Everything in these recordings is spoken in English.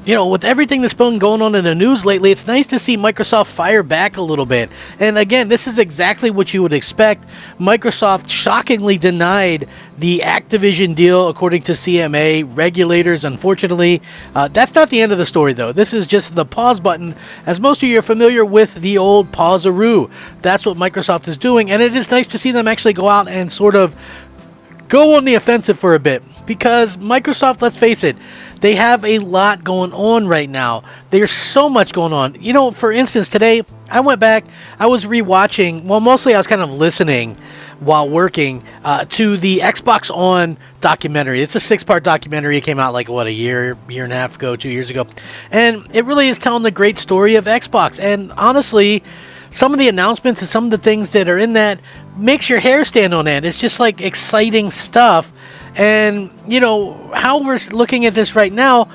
With everything that's been going on in the news lately, it's nice to see Microsoft fire back a little bit. And again, this is exactly what you would expect. Microsoft shockingly denied the Activision deal, according to CMA regulators, unfortunately. That's not the end of the story, though. This is just the pause button. As most of you are familiar with the old pause-a-roo. That's what Microsoft is doing, and it is nice to see them actually go out and sort of go on the offensive for a bit, because Microsoft, let's face it, they have a lot going on right now. There's so much going on. For instance, today I went back, I was rewatching, well, mostly I was kind of listening while working to the Xbox On documentary. It's a 6-part documentary. It came out a year and a half ago, 2 years ago. And it really is telling the great story of Xbox. And honestly, some of the announcements and some of the things that are in that makes your hair stand on end. It's just exciting stuff. And, how we're looking at this right now,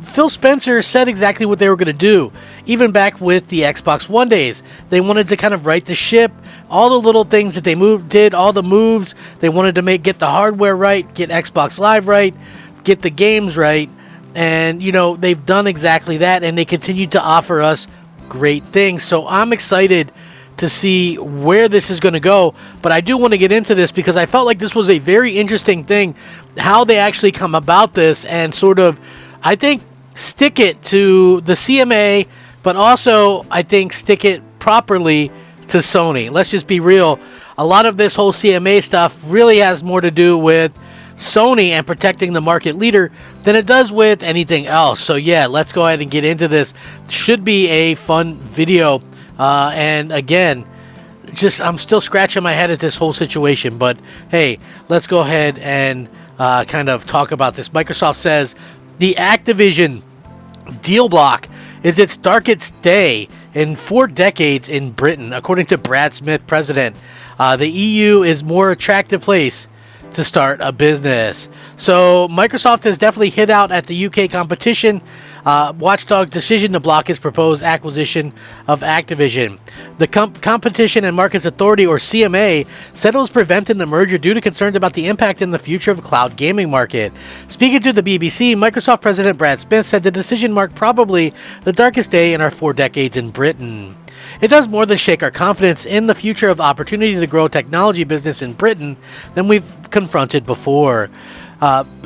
Phil Spencer said exactly what they were going to do, even back with the Xbox One days. They wanted to kind of right the ship, all the little things that they did, all the moves. They wanted to get the hardware right, get Xbox Live right, get the games right. And, they've done exactly that, and they continue to offer us great things. So I'm excited to see where this is going to go, but I do want to get into this because I felt like this was a very interesting thing, how they actually come about this and sort of, I think, stick it to the CMA, but also I think stick it properly to Sony. Let's just be real. A lot of this whole CMA stuff really has more to do with Sony and protecting the market leader than it does with anything else. So yeah, let's go ahead and get into this. Should be a fun video. And again, I'm still scratching my head at this whole situation. But hey, let's go ahead and kind of talk about this. Microsoft says the Activision deal block is its darkest day in 4 decades in Britain, according to Brad Smith, president. The EU is more attractive place to start a business. So Microsoft has definitely hit out at the UK competition watchdog decision to block its proposed acquisition of Activision. The Competition and Markets Authority, or CMA, said it was preventing the merger due to concerns about the impact in the future of the cloud gaming market. Speaking to the BBC, Microsoft President Brad Smith said the decision marked probably the darkest day in our 4 decades in Britain. It does more than shake our confidence in the future of opportunity to grow technology business in Britain than we've confronted before.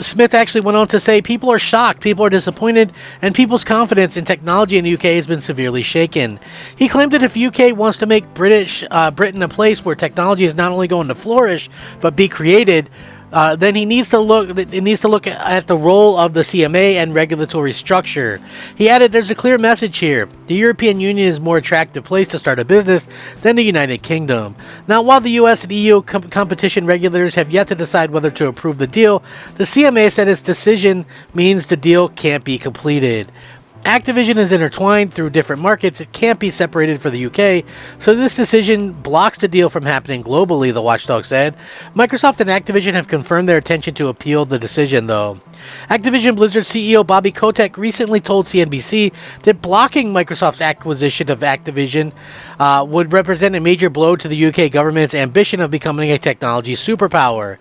Smith actually went on to say people are shocked, people are disappointed, and people's confidence in technology in the UK has been severely shaken. He claimed that if UK wants to make Britain a place where technology is not only going to flourish but be created, then it needs to look at the role of the CMA and regulatory structure. He added, there's a clear message here. The European Union is a more attractive place to start a business than the United Kingdom. Now, while the US and EU competition regulators have yet to decide whether to approve the deal, the CMA said its decision means the deal can't be completed. Activision is intertwined through different markets. It can't be separated for the UK, so this decision blocks the deal from happening globally, the watchdog said. Microsoft and Activision have confirmed their intention to appeal the decision, though. Activision Blizzard CEO Bobby Kotick recently told CNBC that blocking Microsoft's acquisition of Activision would represent a major blow to the UK government's ambition of becoming a technology superpower.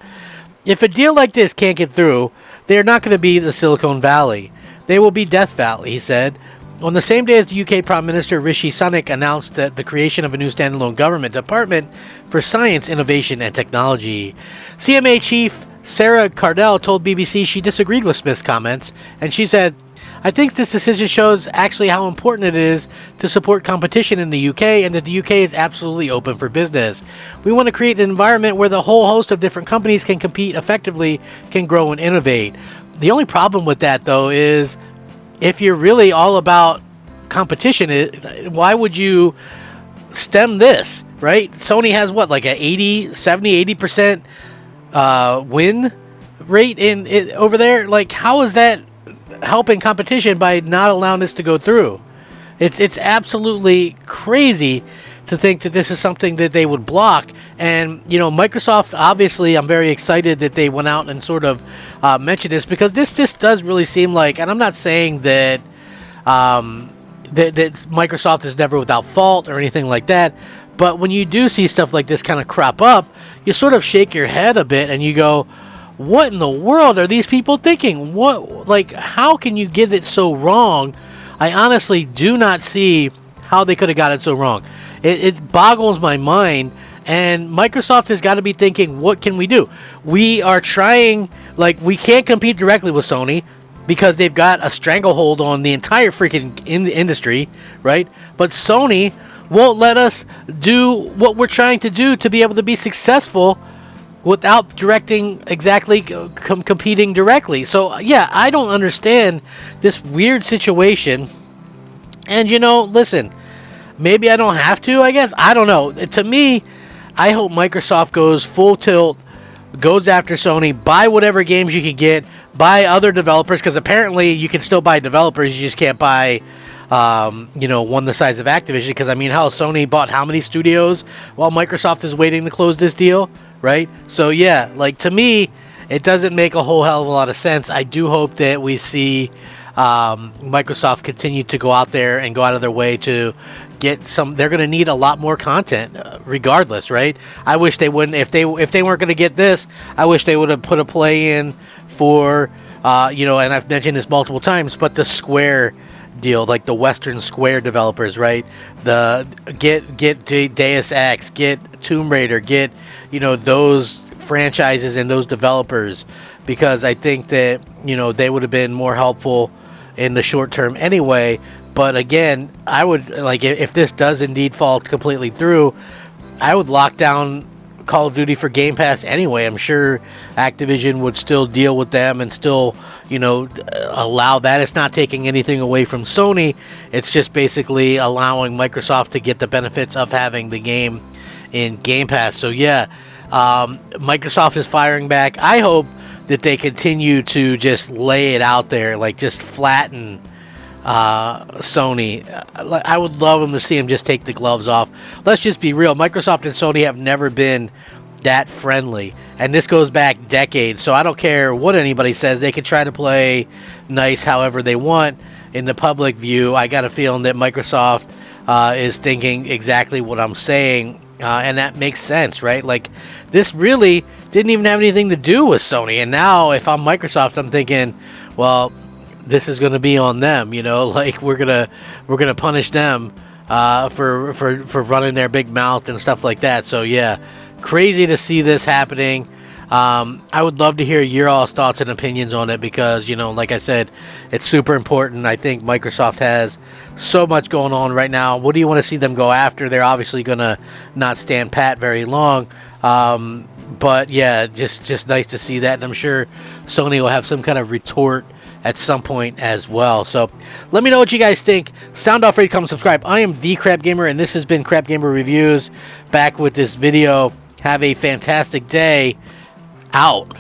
If a deal like this can't get through, they are not going to be the Silicon Valley. They will be Death Valley, he said. On the same day as the UK Prime Minister Rishi Sunak announced that the creation of a new standalone government department for science, innovation, and technology. CMA chief Sarah Cardell told BBC she disagreed with Smith's comments, and she said, I think this decision shows actually how important it is to support competition in the UK and that the UK is absolutely open for business. We want to create an environment where the whole host of different companies can compete effectively, can grow and innovate. The only problem with that, though, is if you're really all about competition, why would you stem this, right? Sony has what, like a 80% win rate over there? Like, how is that helping competition by not allowing this to go through? It's absolutely crazy to think that this is something that they would block. And, Microsoft, obviously, I'm very excited that they went out and sort of mentioned this, because this just does really seem like, and I'm not saying that that Microsoft is never without fault or anything like that, but when you do see stuff like this kind of crop up, you sort of shake your head a bit and you go, what in the world are these people thinking? What, like, how can you get it so wrong? I honestly do not see how they could have got it so wrong. It boggles my mind. And Microsoft has got to be thinking, what can we do? We are trying, like, we can't compete directly with Sony because they've got a stranglehold on the entire freaking industry, right? But Sony won't let us do what we're trying to do to be able to be successful without directing exactly competing directly. So, yeah, I don't understand this weird situation. And, you know, listen, maybe I don't have to, I guess. I don't know. To me, I hope Microsoft goes full tilt, goes after Sony, buy whatever games you can get, buy other developers, because apparently you can still buy developers, you just can't buy, one the size of Activision, because, I mean, hell, Sony bought how many studios while Microsoft is waiting to close this deal, right? So, yeah, like, to me, it doesn't make a whole hell of a lot of sense. I do hope that we see Microsoft continue to go out there and go out of their way to get some. They're going to need a lot more content regardless, right? I wish they wouldn't. If they weren't going to get this, I wish they would have put a play in for and I've mentioned this multiple times, but the Square deal, like the Western Square developers, right? The get Deus Ex, get Tomb Raider, get those franchises and those developers, because I think that they would have been more helpful in the short term anyway. But again, I would, like, if this does indeed fall completely through, I would lock down Call of Duty for Game Pass anyway. I'm sure Activision would still deal with them and still, allow that. It's not taking anything away from Sony. It's just basically allowing Microsoft to get the benefits of having the game in Game Pass. So yeah, Microsoft is firing back. I hope that they continue to just lay it out there, like just flatten Sony. I would love them to see them just take the gloves off. Let's just be real. Microsoft and Sony have never been that friendly, and this goes back decades. So I don't care what anybody says. They can try to play nice however they want in the public view. I got a feeling that Microsoft is thinking exactly what I'm saying. And that makes sense, right? Like, this really didn't even have anything to do with Sony. And now, if I'm Microsoft, I'm thinking, well, this is going to be on them. Like, we're gonna punish them for running their big mouth and stuff like that. So yeah, crazy to see this happening. I would love to hear your all's thoughts and opinions on it, because, like I said, it's super important. I think Microsoft has so much going on right now. What do you want to see them go after? They're obviously going to not stand pat very long. But yeah, just nice to see that. And I'm sure Sony will have some kind of retort at some point as well. So let me know what you guys think. Sound off, rate, comment, subscribe. I am the Crap Gamer, and this has been Crap Gamer Reviews, back with this video. Have a fantastic day. Out.